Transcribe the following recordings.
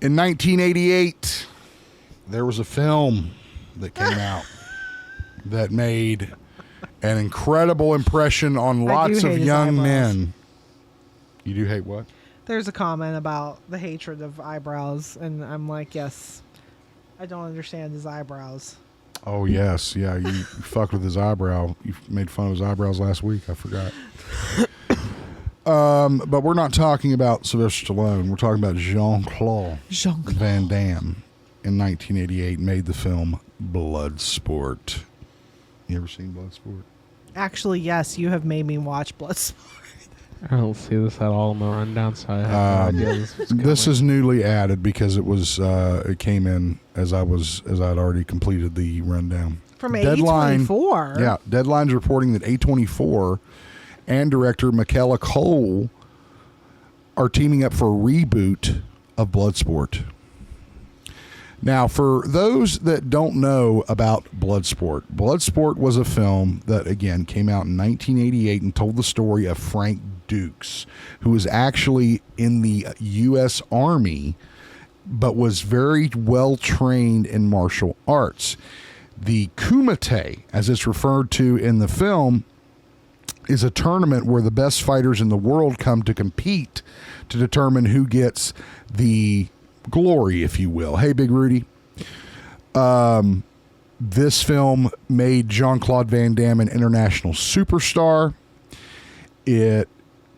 In 1988, there was a film that came out that made an incredible impression on lots of young men. You do hate what? There's a comment about the hatred of eyebrows, and I'm like, yes, I don't understand his eyebrows. Oh, yes. Yeah, you fucked with his eyebrow. You made fun of his eyebrows last week. I forgot. But we're not talking about Sylvester Stallone. We're talking about Jean-Claude Van Damme in 1988 made the film Bloodsport. You ever seen Bloodsport? Actually, yes, you have made me watch Bloodsport. I don't see this at all in my rundown, so I have no idea this is newly added because it came in as I'd already completed the rundown. From A24? Yeah, Deadline's reporting that A24 and director Michaela Cole are teaming up for a reboot of Bloodsport. Now, for those that don't know about Bloodsport, Bloodsport was a film that, again, came out in 1988 and told the story of Frank Dukes, who was actually in the U.S. Army, but was very well trained in martial arts. The Kumite, as it's referred to in the film, is a tournament where the best fighters in the world come to compete to determine who gets the glory, if you will. Hey, Big Rudy. This film made Jean-Claude Van Damme an international superstar. It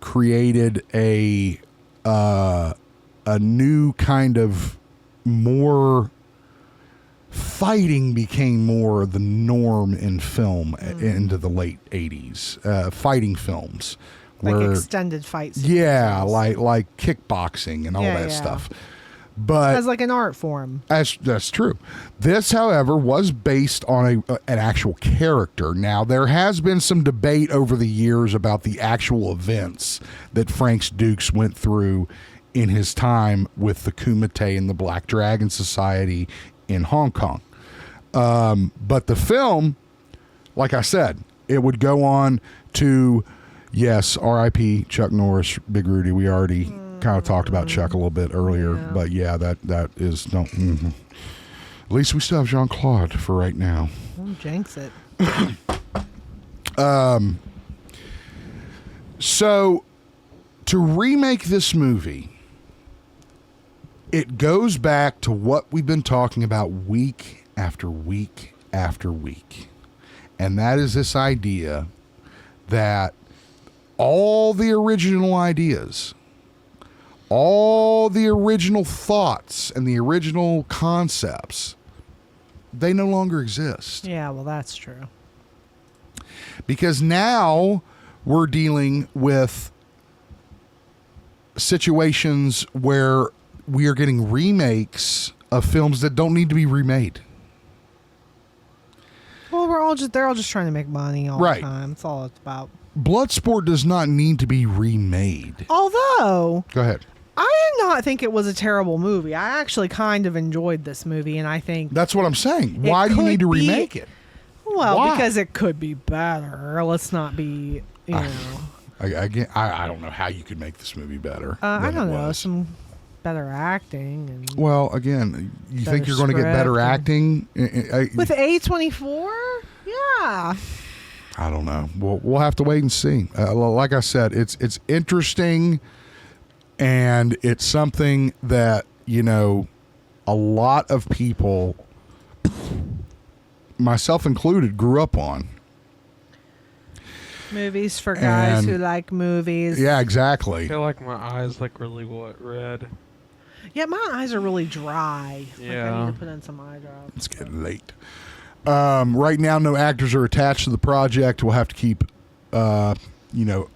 created a new kind of more fighting became more the norm in film into the late 80s. Fighting films. Like extended fights. Yeah, like kickboxing and all that stuff. But as like an art form. That's true. This, however, was based on an actual character. Now, there has been some debate over the years about the actual events that Frank Dukes went through in his time with the Kumite and the Black Dragon Society in Hong Kong. But the film, like I said, it would go on to, yes, R.I.P. Chuck Norris, Big Rudy. We already kind of talked about Chuck a little bit earlier, but yeah, that is don't. Mm-hmm. At least we still have Jean-Claude for right now. Don't jinx it. So to remake this movie, it goes back to what we've been talking about week after week after week. And that is this idea that all the original ideas, all the original thoughts and the original concepts, they no longer exist. Yeah, well, that's true. Because now we're dealing with situations where we are getting remakes of films that don't need to be remade. Well, they're all just trying to make money all the time. That's all it's about. Bloodsport does not need to be remade. Although, go ahead. I did not think it was a terrible movie. I actually kind of enjoyed this movie, and I think that's what I'm saying. Why do you need to remake it? Well, because it could be better. Let's not be, you know. I don't know how you could make this movie better. I don't know. Some better acting. And well, again, you think you're going to get better acting? With A24? Yeah. I don't know. We'll have to wait and see. Like I said, it's interesting, and it's something that, you know, a lot of people, myself included, grew up on. Movies for guys who like movies. Yeah, exactly. I feel like my eyes really red. Yeah, my eyes are really dry. Yeah. Like I need to put in some eye drops. It's getting late. Right now, no actors are attached to the project. We'll have to keep, our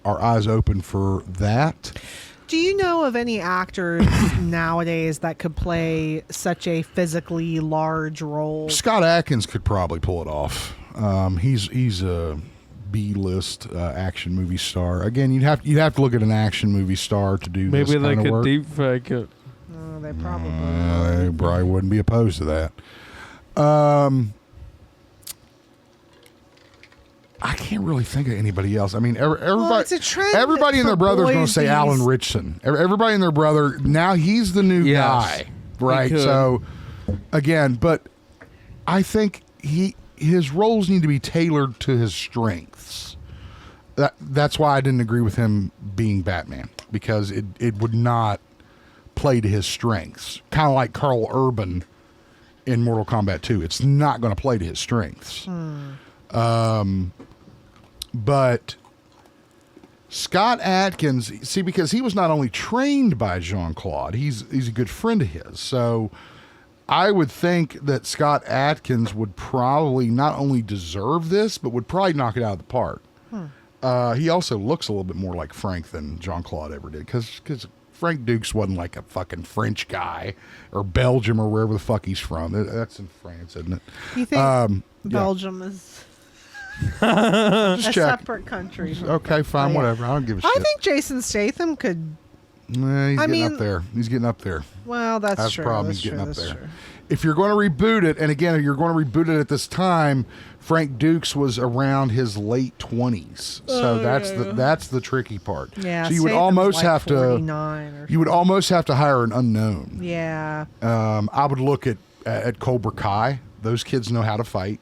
eyes open for that. Do you know of any actors nowadays that could play such a physically large role? Scott Adkins could probably pull it off. He's a B-list action movie star. Again, you'd have to look at an action movie star to do this kind of work. Maybe they could deep fake it. No, they probably they probably wouldn't be opposed to that. I can't really think of anybody else. I mean, everybody and their brother is going to say Alan Ritchson. Everybody and their brother, now he's the new guy. right? could. So again, but I think his roles need to be tailored to his strengths. That's why I didn't agree with him being Batman, because it would not play to his strengths. Kind of like Carl Urban in Mortal Kombat 2. It's not going to play to his strengths. But Scott Adkins, see, because he was not only trained by Jean-Claude, he's a good friend of his. So I would think that Scott Adkins would probably not only deserve this, but would probably knock it out of the park. He also looks a little bit more like Frank than Jean-Claude ever did, because Frank Dukes wasn't like a fucking French guy or Belgium or wherever the fuck he's from. That's in France, isn't it? You think Belgium is a separate country? Okay, fine, whatever. I don't give a shit. I think Jason Statham could. He's getting up there. He's getting up there. Well, that's true. the problem. That's He's getting true. up That's there. true. If you're going to reboot it, and again, if you're going to reboot it at this time, Frank Dukes was around his late 20s, so that's the tricky part. Yeah, so you would Statham's almost like have 49 or to. You would almost have to hire an unknown. Yeah. I would look at Cobra Kai. Those kids know how to fight.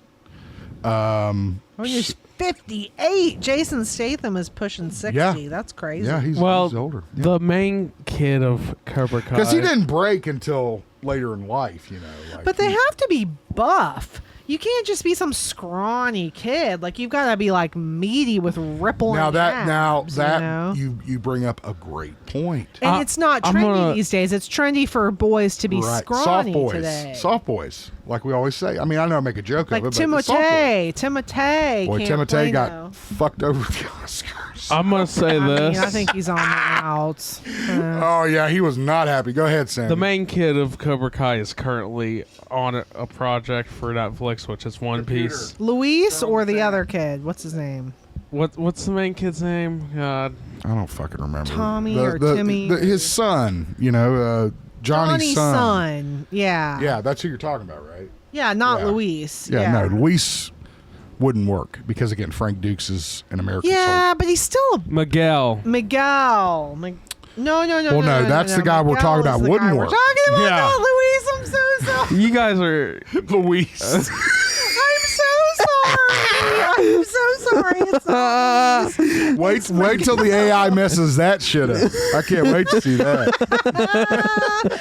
When he's 58, Jason Statham is pushing 60. Yeah. That's crazy. Yeah, he's older. Yeah. The main kid of Cobra Kai. Because he didn't break until later in life, Like But they have to be buff. You can't just be some scrawny kid. Like, you've got to be like meaty with rippling abs, you bring up a great point. And it's not trendy these days. It's trendy for boys to be scrawny today. Soft boys, like we always say. I mean, I know I make a joke like of it, but Timothée. Boy, can't Timothée play got now. fucked over with the Oscars. I'm gonna say this. I think he's on the outs. Oh yeah, he was not happy. Go ahead, Sam. The main kid of Cobra Kai is currently on a project for Netflix, which is One Piece. Luis or the other kid? What's his name? What's the main kid's name? God, I don't fucking remember. Tommy or Timmy? His son. Johnny's son. Yeah. Yeah, that's who you're talking about, right? Yeah, not Luis. Yeah, no, Luis wouldn't work because again, Frank Dukes is an American soldier. But he's still a Miguel. No. Well, no, that's the guy we're talking about. Wouldn't work. We're talking about not Luis. I'm so sorry. You guys are Luis. I'm so sorry. It's not Luis. Wait till the AI messes that shit up. I can't wait to see that.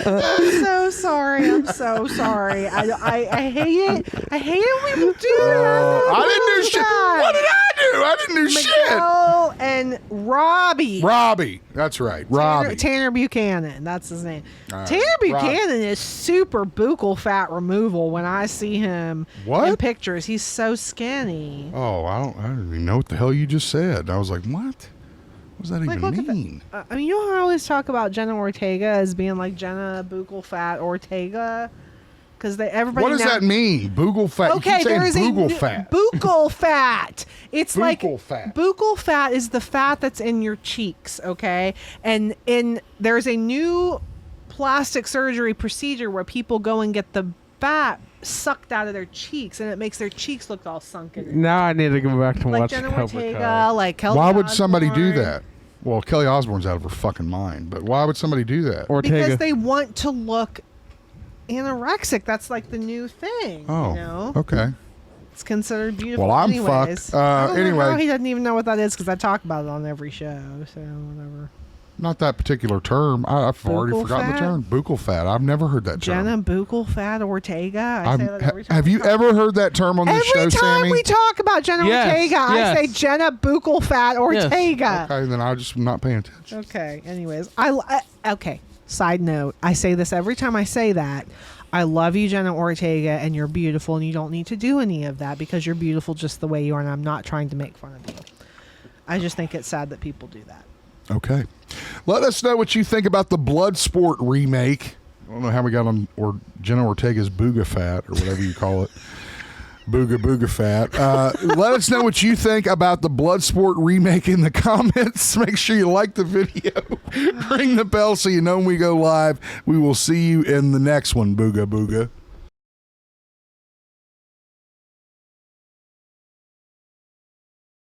I'm so sorry. I hate it. I hate it when people do that. I didn't do shit. What did I do? I didn't do Miguel and Robbie. Robbie. That's right. Robbie. Tanner Buchanan. That's his name. Right. Tanner Buchanan is super buccal fat removal when I see him in pictures. He's so skinny. Oh, I don't even know what the hell you just said. I was like, what? What does that even mean? I mean, you know how I always talk about Jenna Ortega as being like Jenna Buccal Fat Ortega? Because everybody. What does that mean? Buccal fat. Okay, there is buccal fat. Buccal fat. It's buccal fat. Buccal fat is the fat that's in your cheeks. Okay, and there's a new plastic surgery procedure where people go and get the fat sucked out of their cheeks, and it makes their cheeks look all sunken. Now I need to go back to like watch Jenna Cobra Ortega, Kai. like Kelly Why would somebody do Osbourne. that? Well, Kelly Osbourne's out of her fucking mind, but why would somebody do that? Ortega. Because they want to look anorexic. That's like the new thing. Oh, you know? Okay. It's considered beautiful. Well, I'm anyways. fucked. I don't know Anyway. how he doesn't even know what that is because I talk about it on every show. So whatever. Not that particular term. I've already Buccal forgotten fat? the term. Buccal fat. I've never heard that term. Jenna Buccal Fat Ortega. I say that every time. Have you ever heard that term on this show, Every time Sammy? we talk about Jenna Ortega, I say Jenna Buccal Fat Ortega. Okay, then I'm just not paying attention. Okay. Anyways, okay. Side note: I say this every time I say that. I love you, Jenna Ortega, and you're beautiful, and you don't need to do any of that because you're beautiful just the way you are, and I'm not trying to make fun of you. I just think it's sad that people do that. Okay. Let us know what you think about the Bloodsport remake. I don't know how we got on Jenna Ortega's Booga Fat or whatever you call it. Booga Fat. Let us know what you think about the Bloodsport remake in the comments. Make sure you like the video. Ring the bell so you know when we go live. We will see you in the next one, Booga Booga.